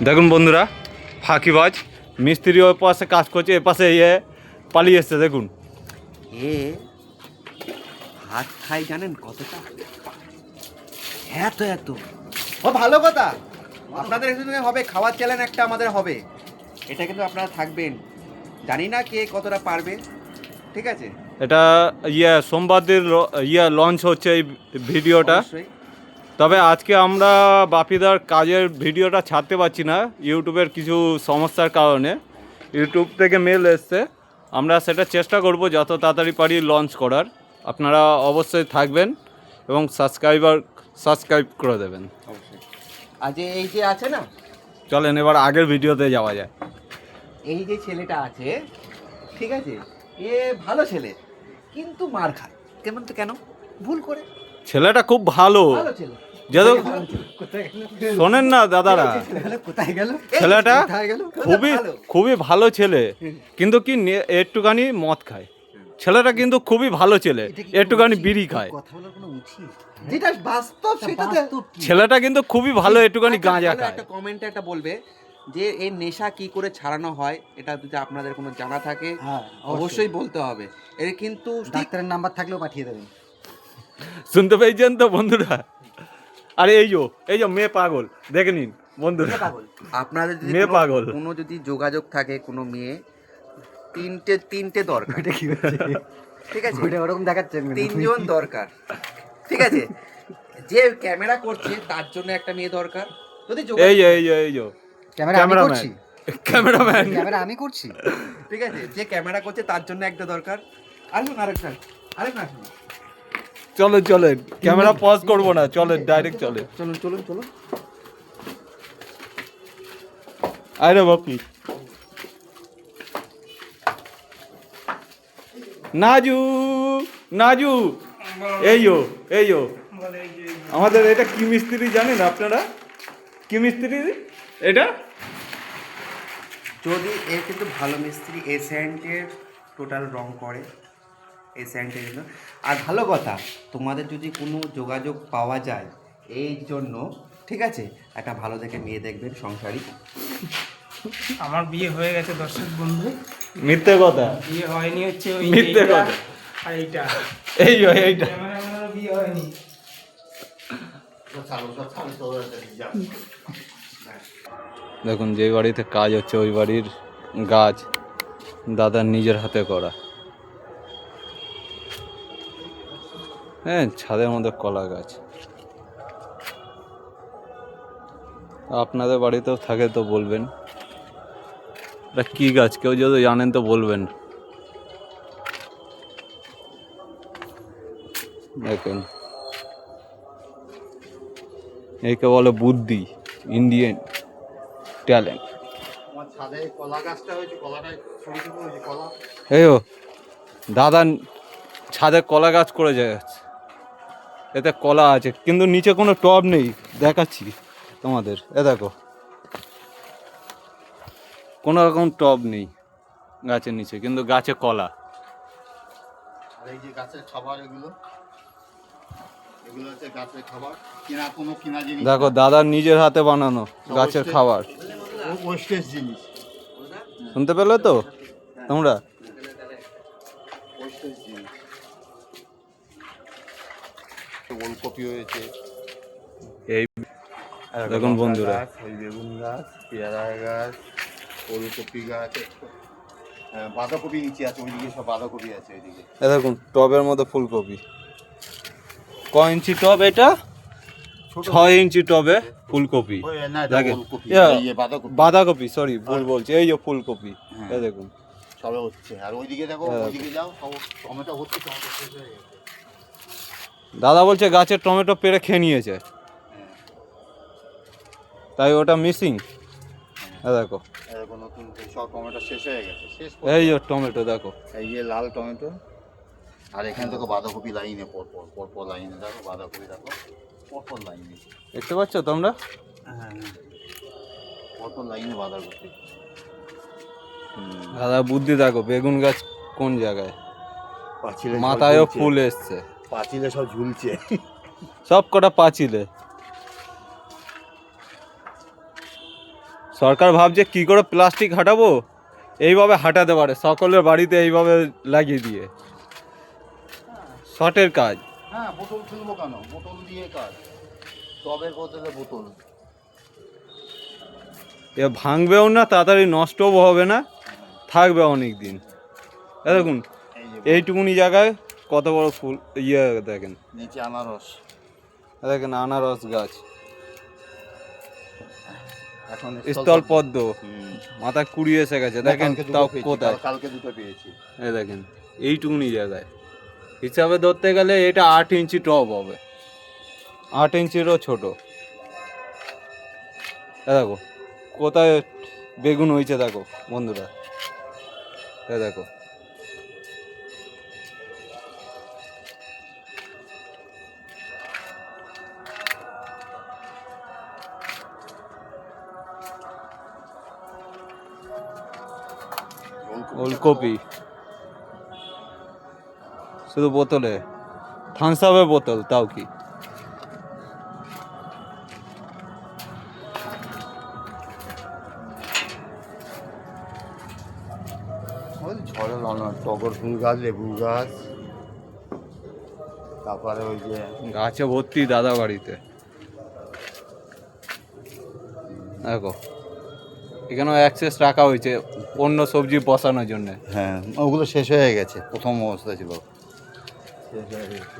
দেখুন বন্ধুরা, ফাঁকিবাজ মিস্ত্রি ওই পাশে কাজ করছে, এ পাশে পালিয়ে এসছে। দেখুন এ ভাত খাই জানেন কতটা? এত এত ও ভালো কথা। আপনাদের এখানে হবে খাওয়ার চ্যালেঞ্জ একটা আমাদের হবে, এটা কিন্তু আপনারা থাকবেন। জানি না কে কতটা পারবে, ঠিক আছে? এটা সোমবার দিন লঞ্চ হচ্ছে এই ভিডিওটা। অবশ্যই। তবে আজকে আমরা বাপিদার কাজের ভিডিওটা ছাড়তে পারছি না ইউটিউবের কিছু সমস্যার কারণে। ইউটিউব থেকে মেল এসছে, আমরা সেটা চেষ্টা করব যত তাড়াতাড়ি পারি লঞ্চ করার। আপনারা অবশ্যই থাকবেন এবং সাবস্ক্রাইব করে দেবেন। অবশ্যই। আজ এই যে আছে না, চলেন এবার আগের ভিডিওতে যাওয়া যায়। এই যে ছেলেটা আছে, ঠিক আছে, এ ভালো ছেলে কিন্তু মার খায়। কেন ভুল করে? ছেলেটা খুব ভালো, ভালো ছেলে যেহেতু ভালো ছেলে। কোথায় গেল? শোনেন না দাদারা, কোথায় গেল ছেলেটা কোথায় গেল? খুবই ভালো ছেলে, কিন্তু কি একটুখানি মদ খায়। ছেলেটা কিন্তু খুবই ভালো ছেলে, একটুখানি বিড়ি খায়। কথা বলার কোনো উচিত, যেটা বাস্তব সেটাতে। ছেলেটা কিন্তু খুবই ভালো, একটুখানি গাঁজা খায়। একটা কমেন্টে একটা বলবে যে এই নেশা কি করে ছাড়ানো হয়, এটা যদি আপনাদের কোনো জানা থাকে অবশ্যই বলতে হবে। এর কিন্তু ডাক্তারের নাম্বার থাকলেও পাঠিয়ে দেবেন। শুনতে পেয়েছেন তো বন্ধুরা? আরে এই যে মেয়ে পাগল, দেখে নিন বন্ধুরা। আপনাদের যদি মেয়ে পাগল কোনো যদি যোগাযোগ থাকে কোনো মেয়ে, তিনটে দরকার, ঠিক আছে? ওরকম দেখাচ্ছে তিনজন দরকার, ঠিক আছে? যে ক্যামেরা করছে তার জন্য একটা মেয়ে দরকার। যদি ক্যামেরা আমি করছি, ঠিক আছে? যে ক্যামেরা করছে তার জন্য একটা দরকার। আসুন আরেকটা আসুন। চলেন ক্যামেরা পজ করবো না, চলেন ডাইরেক্ট চলুন। আরে বাপি, নাজু এই আমাদের এটা কি মিস্ত্রি জানেন আপনারা? কি মিস্ত্রি এটা? যদি এর কিন্তু ভালো মিস্ত্রি এসেন্টের টোটাল রং করে, এসেন্টের জন্য। আর ভালো কথা, তোমাদের যদি কোনো যোগাযোগ পাওয়া যায় এই জন্য, ঠিক আছে, একটা ভালো দেখে মেয়ে দেখবেন সংসারী। আমার বিয়ে হয়ে গেছে দর্শক বন্ধু। মিথ্যে কথা, বিয়ে হয়নি হচ্ছে ওই মিথ্যে কথা। আর এইটা এইটা আমার বিয়ে হয়নি। দেখুন, যে বাড়িতে কাজ হচ্ছে ওই বাড়ির গাছ দাদার নিজের হাতে করা। হ্যাঁ, ছাদের মধ্যে কলা গাছ। আপনাদের বাড়িতেও থাকে তো বলবেন এটা কি গাছ, কেউ যদি জানেন তো বলবেন। দেখুন, একে বলে বুদ্ধি, ইন্ডিয়ান ট্যালেন্ট। এই দাদা ছাদে কলা গাছ করে যাচ্ছে, এতে কলা আছে কিন্তু নিচে কোনো টব নেই। দেখাচ্ছি তোমাদের, দেখো কোনো রকম টব নেই গাছের নিচে, কিন্তু গাছে কলা। আর এই যে গাছের খাবার, এগুলো হচ্ছে গাছের খাবার, কিনা জিনিস। দেখো দাদার নিজের হাতে বানানো গাছের খাবার, ওয়েস্টেজ জিনিস। শুনতে পেলে তো তোমরা? ওয়েস্টেজ জিনিস। ওলকপি হয়েছে, এই দেখুন বন্ধুরা, এই বেগুন গাছ, পেয়ারা গাছ, ওলকপি গাছ, বাঁধাকপি নিচে আছে, ওইদিকে সব বাঁধাকপি আছে ওইদিকে। দেখুন টবের মধ্যে ফুলকপি। ক ইঞ্চি টব এটা? 6 ইঞ্চি টবে ফুলকপি। দেখেন বাঁধাকপি, সরি ভুল বলছি, এই যে ফুলকপি, এই দেখুন সবে হচ্ছে। আর ওইদিকে দেখো, ওইদিকে যাও, টমেটো হচ্ছে, টমেটো শেষ হয়ে গেছে। দাদা বলছে গাছের টমেটো পেড়ে খেয়ে নিয়েছে, তাই ওটা মিসিং। দেখো নতুন সব টমেটো শেষ হয়ে গেছে, এই যে টমেটো দেখো, এই যে লাল টমেটো। আর এখানে দেখো বাঁধাকপি লাইনে পরপর লাইনে, দেখো বাঁধাকপি, দেখো পরপর লাইনে, দেখতে পাচ্ছ তোমরা? হ্যাঁ, পরপর লাইনে বাঁধাকপি। দাদা বুদ্ধি দেখো, বেগুন গাছ কোন জায়গায়, মাথায়ও ফুল এসছে, পাঁচিলে সব ঝুলছে, সব কটা পাঁচিলে। সরকার ভাবছে কি করে প্লাস্টিক হাঁটাবো, এইভাবে হাঁটাতে পারে সকলের বাড়িতে এইভাবে লাগিয়ে দিয়ে। শর্টের কাজ। হ্যাঁ, বোতল খুলবো কেন, বোতল দিয়ে কাজ, টবের বদলে বোতল। এ ভাঙবেও না, তাড়াতাড়ি নষ্টও হবে না, থাকবে অনেক দিন। দেখুন এই যে এইটুকুনি জায়গায় কত বড় ফুল, ইয়ে দেখেন, নিচে আনারস। দেখেন আনারস গাছ, এখন স্থল পদ্ম, হুম। মাথায় কুড়ি এসে গেছে দেখেন, কালকে দুটো তাও পেয়েছি, কোথায়, কালকে দুটো পেয়েছি। এই দেখেন এইটুকুনি জায়গায়। হিসাবে ধরতে গেলে এটা 8 ইঞ্চি টব হবে, 8 ইঞ্চিরও ছোট। দেখো কোথায় বেগুন হয়েছে, দেখো বন্ধুরা, এ দেখো। ওলকপি শুধু বোতলে, থামস আপের বোতল, তাও কি। ওই ঝড়ে টগর ফুল গাছ, লেবু গাছ, তারপরে ওই যে গাছে ভর্তি দাদা বাড়িতে। দেখো এখানেও অ্যাক্সেস রাখা হয়েছে অন্য সবজি বসানোর জন্য। হ্যাঁ, ওগুলো শেষ হয়ে গেছে, প্রথম অবস্থা ছিল, শেষ হয়ে গেছে।